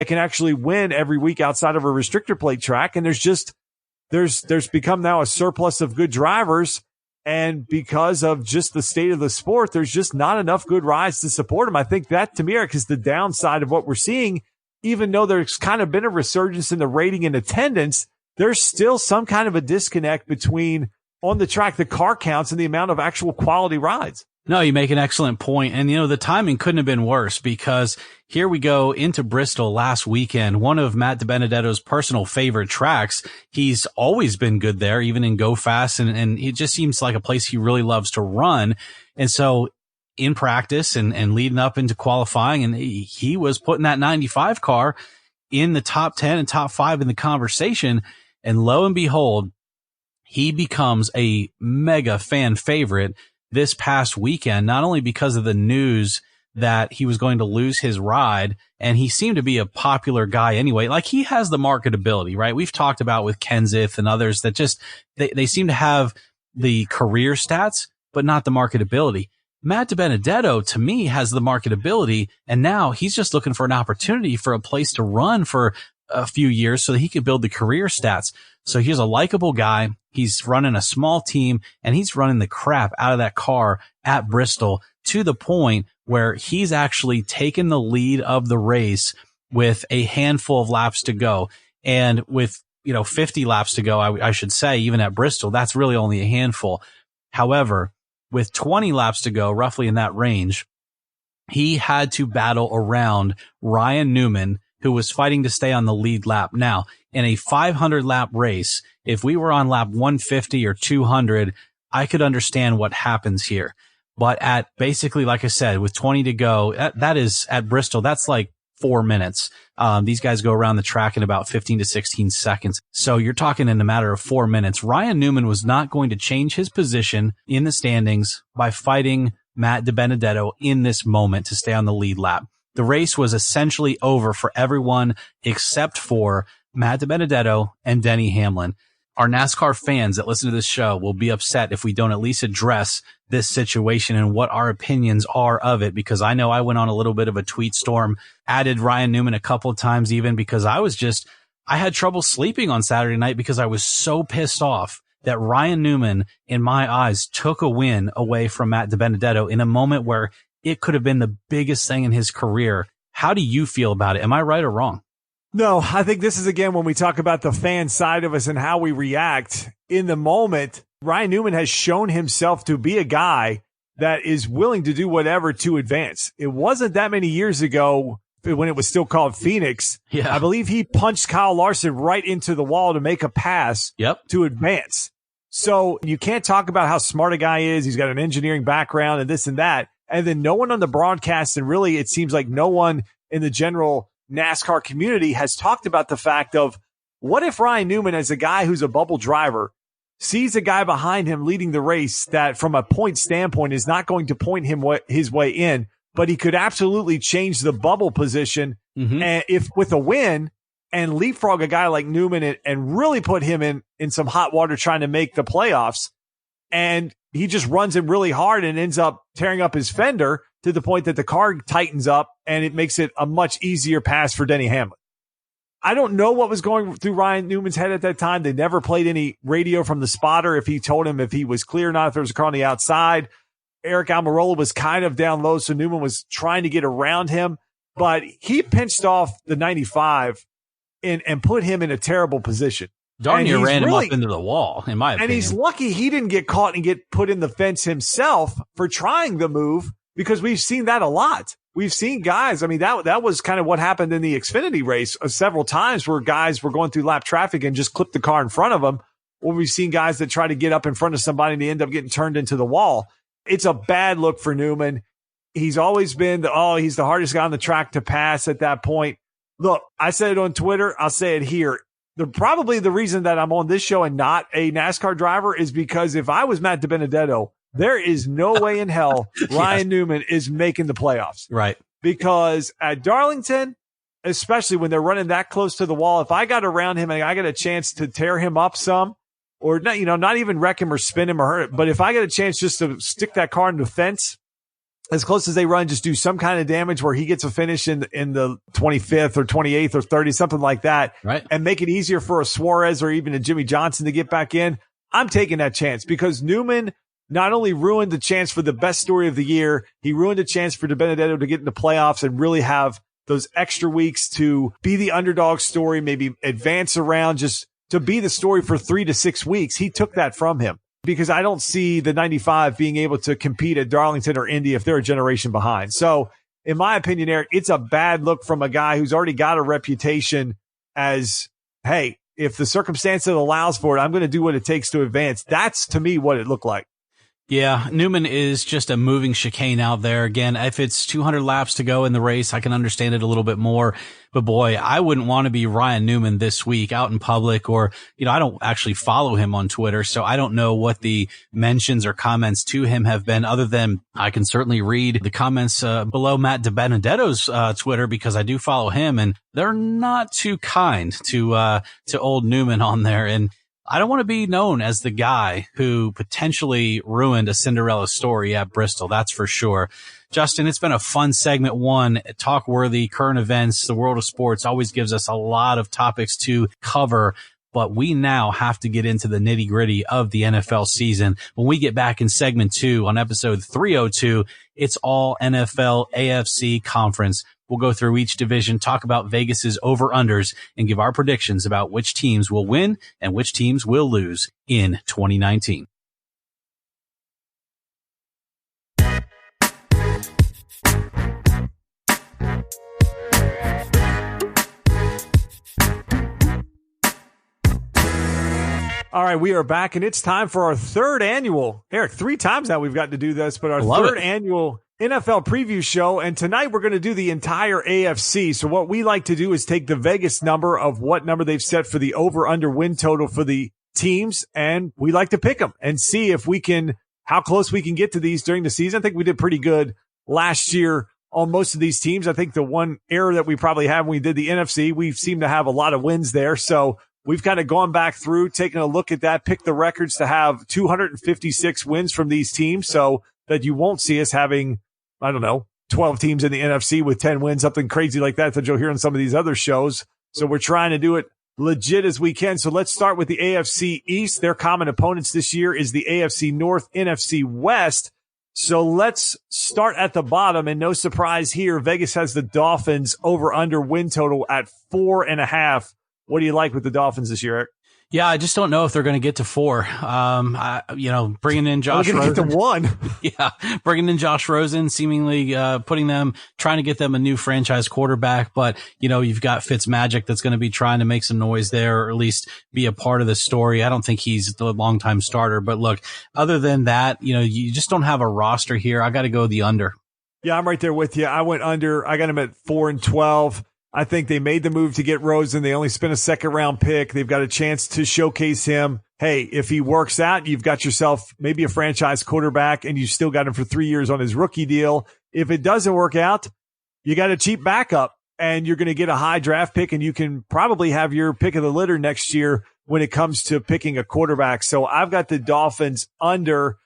that can actually win every week outside of a restrictor plate track. And there's become now a surplus of good drivers. And because of just the state of the sport, there's just not enough good rides to support them. I think that, to me, Eric, is the downside of what we're seeing. Even though there's kind of been a resurgence in the rating and attendance, there's still some kind of a disconnect between on the track, the car counts and the amount of actual quality rides. No, you make an excellent point. And, the timing couldn't have been worse because here we go into Bristol last weekend, one of Matt DiBenedetto's personal favorite tracks. He's always been good there, even in Go Fast. And it just seems like a place he really loves to run. And so in practice and leading up into qualifying, and he was putting that 95 car in the top 10 and top 5 in the conversation. And lo and behold, he becomes a mega fan favorite this past weekend, not only because of the news that he was going to lose his ride, and he seemed to be a popular guy anyway. Like, he has the marketability, right? We've talked about with Kenseth and others that just, they seem to have the career stats, but not the marketability. Matt DiBenedetto, to me, has the marketability, and now he's just looking for an opportunity for a place to run for a few years so that he can build the career stats. So he's a likable guy. He's running a small team, and he's running the crap out of that car at Bristol to the point where he's actually taken the lead of the race with a handful of laps to go. And with, 50 laps to go, I should say, even at Bristol, that's really only a handful. However, with 20 laps to go, roughly in that range, he had to battle around Ryan Newman, who was fighting to stay on the lead lap. Now, in a 500 lap race, if we were on lap 150 or 200, I could understand what happens here. But at basically, like I said, with 20 to go, that is at Bristol, that's like 4 minutes. These guys go around the track in about 15 to 16 seconds. So you're talking in a matter of 4 minutes. Ryan Newman was not going to change his position in the standings by fighting Matt DiBenedetto in this moment to stay on the lead lap. The race was essentially over for everyone except for Matt DiBenedetto and Denny Hamlin. Our NASCAR fans that listen to this show will be upset if we don't at least address this situation and what our opinions are of it, because I know I went on a little bit of a tweet storm, added Ryan Newman a couple of times even, because I had trouble sleeping on Saturday night because I was so pissed off that Ryan Newman, in my eyes, took a win away from Matt DiBenedetto in a moment where it could have been the biggest thing in his career. How do you feel about it? Am I right or wrong? No, I think this is, again, when we talk about the fan side of us and how we react in the moment. Ryan Newman has shown himself to be a guy that is willing to do whatever to advance. It wasn't that many years ago when it was still called Phoenix. Yeah. I believe he punched Kyle Larson right into the wall to make a pass to advance. So you can't talk about how smart a guy is. He's got an engineering background and this and that. And then no one on the broadcast, and really it seems like no one in the general NASCAR community has talked about the fact of, what if Ryan Newman, as a guy who's a bubble driver, sees a guy behind him leading the race that from a point standpoint is not going to point him his way in, but he could absolutely change the bubble position and if with a win and leapfrog a guy like Newman and really put him in some hot water trying to make the playoffs. And he just runs him really hard and ends up tearing up his fender to the point that the car tightens up and it makes it a much easier pass for Denny Hamlin. I don't know what was going through Ryan Newman's head at that time. They never played any radio from the spotter if he told him if he was clear or not, if there was a car on the outside. Eric Almirola was kind of down low, so Newman was trying to get around him. But he pinched off the 95 and put him in a terrible position. Darn near ran him up into the wall, in my opinion. And he's lucky he didn't get caught and get put in the fence himself for trying the move, because we've seen that a lot. We've seen guys, I mean, that was kind of what happened in the Xfinity race several times, where guys were going through lap traffic and just clipped the car in front of them. Or we've seen guys that try to get up in front of somebody and they end up getting turned into the wall. It's a bad look for Newman. He's always been he's the hardest guy on the track to pass at that point. Look, I said it on Twitter. I'll say it here. Probably the reason that I'm on this show and not a NASCAR driver is because if I was Matt DiBenedetto, there is no way in hell Ryan Newman is making the playoffs. Right. Because at Darlington, especially when they're running that close to the wall, if I got around him and I got a chance to tear him up some, or not, not even wreck him or spin him or hurt him, but if I get a chance just to stick that car in the fence as close as they run, just do some kind of damage where he gets a finish in the 25th or 28th or 30th, something like that, right? And make it easier for a Suarez or even a Jimmy Johnson to get back in. I'm taking that chance because Newman not only ruined the chance for the best story of the year, he ruined a chance for DiBenedetto to get in the playoffs and really have those extra weeks to be the underdog story, maybe advance around, just to be the story for 3 to 6 weeks. He took that from him because I don't see the 95 being able to compete at Darlington or Indy if they're a generation behind. So in my opinion, Eric, it's a bad look from a guy who's already got a reputation as, hey, if the circumstance allows for it, I'm going to do what it takes to advance. That's to me what it looked like. Yeah, Newman is just a moving chicane out there. Again, if it's 200 laps to go in the race, I can understand it a little bit more. But boy, I wouldn't want to be Ryan Newman this week out in public, or, I don't actually follow him on Twitter, so I don't know what the mentions or comments to him have been, other than I can certainly read the comments below Matt DiBenedetto's Twitter, because I do follow him, and they're not too kind to old Newman on there. And I don't want to be known as the guy who potentially ruined a Cinderella story at Bristol. That's for sure. Justin, it's been a fun segment one, talk worthy, current events, the world of sports always gives us a lot of topics to cover, but we now have to get into the nitty gritty of the NFL season. When we get back in segment 2 on episode 302, it's all NFL AFC conference. We'll go through each division, talk about Vegas's over-unders, and give our predictions about which teams will win and which teams will lose in 2019. All right, we are back, and it's time for our third annual, Eric, 3 times now we've got to do this, but our third annual NFL preview show. And tonight we're going to do the entire AFC. So what we like to do is take the Vegas number of what number they've set for the over-under win total for the teams, and we like to pick them and see if we can, how close we can get to these during the season. I think we did pretty good last year on most of these teams. I think the one error that we probably had when we did the NFC, we seem to have a lot of wins there. So we've kind of gone back through, taken a look at that, picked the records to have 256 wins from these teams so that you won't see us having, 12 teams in the NFC with 10 wins, something crazy like that you'll hear on some of these other shows. So we're trying to do it legit as we can. So let's start with the AFC East. Their common opponents this year is the AFC North, NFC West. So let's start at the bottom, and no surprise here, Vegas has the Dolphins over under win total at 4.5. What do you like with the Dolphins this year, Eric? Yeah, I just don't know if they're going to get to 4. Bringing in Josh Rosen. Get to 1. Yeah, bringing in Josh Rosen, seemingly trying to get them a new franchise quarterback. But, you've got Fitzmagic that's going to be trying to make some noise there, or at least be a part of the story. I don't think he's the longtime starter. But look, other than that, you just don't have a roster here. I got to go the under. Yeah, I'm right there with you. I went under. I got him at 4-12. I think they made the move to get Rosen. They only spent a second-round pick. They've got a chance to showcase him. Hey, if he works out, you've got yourself maybe a franchise quarterback, and you still got him for 3 years on his rookie deal. If it doesn't work out, you got a cheap backup, and you're going to get a high draft pick, and you can probably have your pick of the litter next year when it comes to picking a quarterback. So I've got the Dolphins under.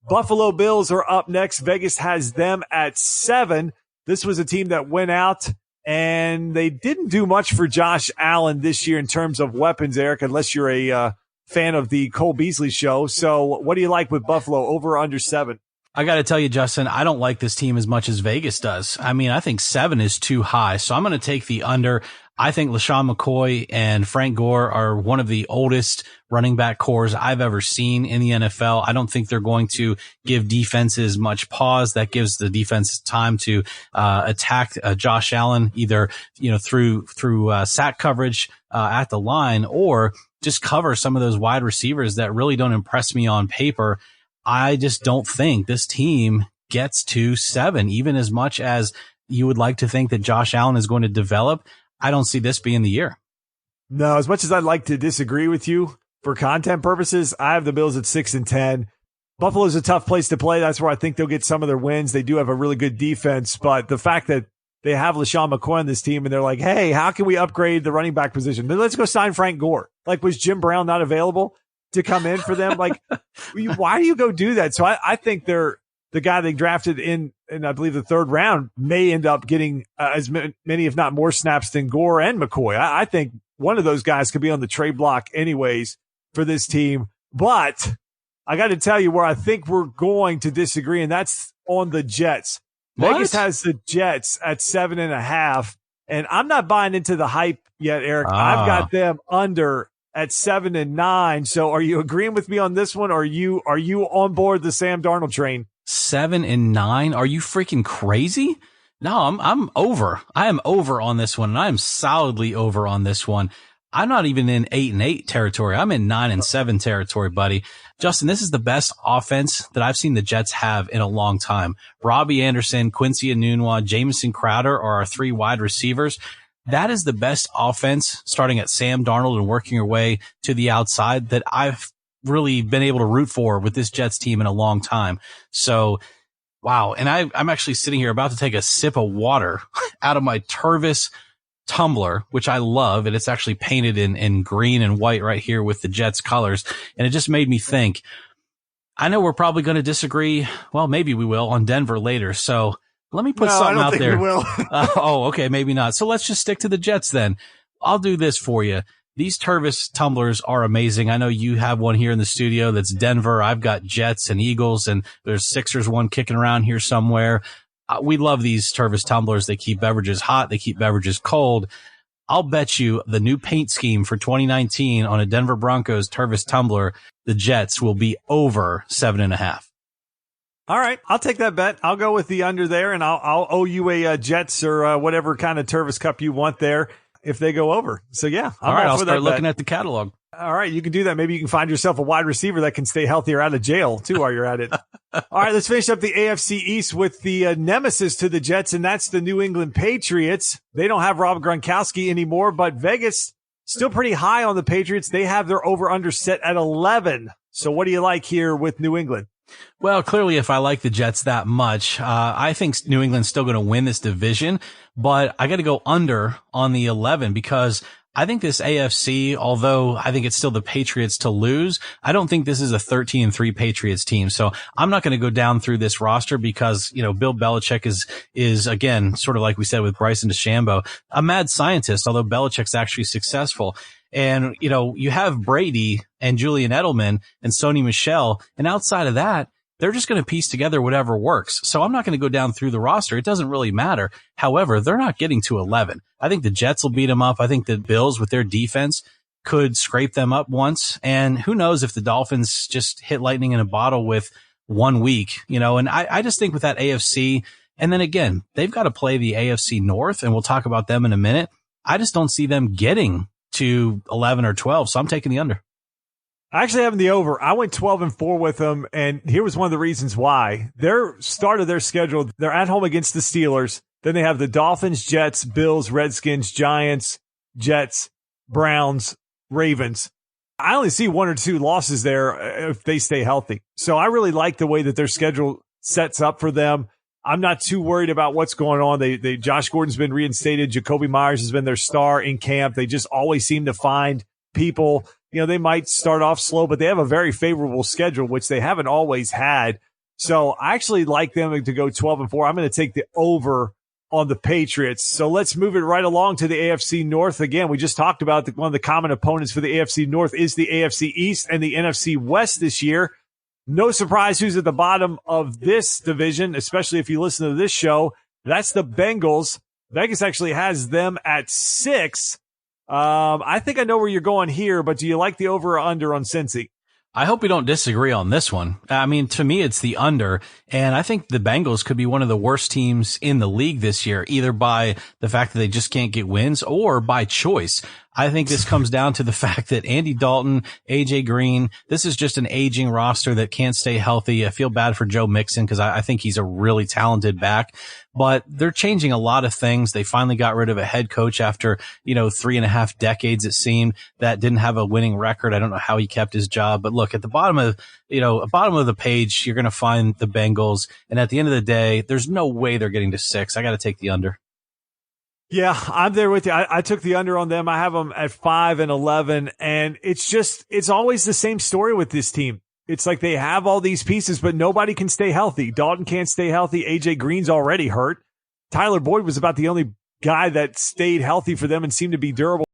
Buffalo Bills are up next. Vegas has them at 7. This was a team that went out, and they didn't do much for Josh Allen this year in terms of weapons, Eric, unless you're a fan of the Cole Beasley show. So what do you like with Buffalo over or under 7? I got to tell you, Justin, I don't like this team as much as Vegas does. I mean, I think 7 is too high. So I'm going to take the under. I think LaShawn McCoy and Frank Gore are one of the oldest running back cores I've ever seen in the NFL. I don't think they're going to give defenses much pause. That gives the defense time to attack Josh Allen either through sack coverage at the line, or just cover some of those wide receivers that really don't impress me on paper. I just don't think this team gets to 7, even as much as you would like to think that Josh Allen is going to develop. I don't see this being the year. No, as much as I'd like to disagree with you for content purposes, I have the Bills at 6-10. Buffalo's a tough place to play. That's where I think they'll get some of their wins. They do have a really good defense, but the fact that they have LaShawn McCoy on this team and they're like, hey, how can we upgrade the running back position? Then let's go sign Frank Gore. Like, was Jim Brown not available to come in for them? Like, why do you go do that? So I think they're the guy they drafted in and I believe the third round may end up getting as many, if not more snaps than Gore and McCoy. I think one of those guys could be on the trade block anyways for this team. But I got to tell you where I think we're going to disagree, and that's on the Jets. What? Vegas has the Jets at 7.5, and I'm not buying into the hype yet, Eric. I've got them under at 7-9. So are you agreeing with me on this one, or are you on board the Sam Darnold train? 7-9? Are you freaking crazy? No, I'm over. I am over on this one, and I am solidly over on this one. I'm not even in 8-8 territory. I'm in 9-7 territory, buddy. Justin, this is the best offense that I've seen the Jets have in a long time. Robbie Anderson, Quincy Enunwa, Jamison Crowder are our 3 wide receivers. That is the best offense, starting at Sam Darnold and working your way to the outside, that I've really been able to root for with this Jets team in a long time. So, wow. And I'm actually sitting here about to take a sip of water out of my Tervis tumbler, which I love, and it's actually painted in green and white right here with the Jets colors. And it just made me think, I know we're probably going to disagree. Well, maybe we will on Denver later. So let me put something out there. We will. Okay. Maybe not. So let's just stick to the Jets then. I'll do this for you. These Tervis tumblers are amazing. I know you have one here in the studio that's Denver. I've got Jets and Eagles, and there's Sixers one kicking around here somewhere. We love these Tervis tumblers. They keep beverages hot. They keep beverages cold. I'll bet you the new paint scheme for 2019 on a Denver Broncos Tervis tumbler, the Jets will be over 7.5. All right. I'll take that bet. I'll go with the under there, and I'll owe you a Jets or whatever kind of Tervis cup you want there if they go over. So yeah. All right. I'll start looking at the catalog. All right, you can do that. Maybe you can find yourself a wide receiver that can stay healthy or out of jail, too, while you're at it. All right, let's finish up the AFC East with the nemesis to the Jets, and that's the New England Patriots. They don't have Rob Gronkowski anymore, but Vegas still pretty high on the Patriots. They have their over-under set at 11. So what do you like here with New England? Well, clearly, if I like the Jets that much, I think New England's still going to win this division, but I got to go under on the 11 because I think this AFC, although I think it's still the Patriots to lose, I don't think this is a 13-3 Patriots team. So I'm not going to go down through this roster because, Bill Belichick is again, sort of like we said with Bryson DeChambeau, a mad scientist, although Belichick's actually successful. And, you have Brady and Julian Edelman and Sony Michel. And outside of that, they're just going to piece together whatever works. So I'm not going to go down through the roster. It doesn't really matter. However, they're not getting to 11. I think the Jets will beat them up. I think the Bills with their defense could scrape them up once. And who knows if the Dolphins just hit lightning in a bottle with 1 week, and I just think with that AFC, and then again, they've got to play the AFC North, and we'll talk about them in a minute. I just don't see them getting to 11 or 12. So I'm taking the under. I actually have the over. I went 12-4 with them, and here was one of the reasons why. Their start of their schedule, they're at home against the Steelers. Then they have the Dolphins, Jets, Bills, Redskins, Giants, Jets, Browns, Ravens. I only see 1 or 2 losses there if they stay healthy. So I really like the way that their schedule sets up for them. I'm not too worried about what's going on. Josh Gordon's been reinstated. Jacoby Myers has been their star in camp. They just always seem to find people. They might start off slow, but they have a very favorable schedule, which they haven't always had. So I actually like them to go 12-4. I'm going to take the over on the Patriots. So let's move it right along to the AFC North. Again, we just talked about one of the common opponents for the AFC North is the AFC East and the NFC West this year. No surprise who's at the bottom of this division, especially if you listen to this show. That's the Bengals. Vegas actually has them at 6. I think I know where you're going here, but do you like the over or under on Cincy? I hope we don't disagree on this one. I mean, to me, it's the under, and I think the Bengals could be one of the worst teams in the league this year, either by the fact that they just can't get wins or by choice. I think this comes down to the fact that Andy Dalton, AJ Green, this is just an aging roster that can't stay healthy. I feel bad for Joe Mixon because I think he's a really talented back, but they're changing a lot of things. They finally got rid of a head coach after, 3.5 decades, it seemed, that didn't have a winning record. I don't know how he kept his job, but look, at the bottom of the page, you're going to find the Bengals. And at the end of the day, there's no way they're getting to 6. I got to take the under. Yeah, I'm there with you. I took the under on them. I have them at 5-11, and it's always the same story with this team. It's like they have all these pieces, but nobody can stay healthy. Dalton can't stay healthy. AJ Green's already hurt. Tyler Boyd was about the only guy that stayed healthy for them and seemed to be durable.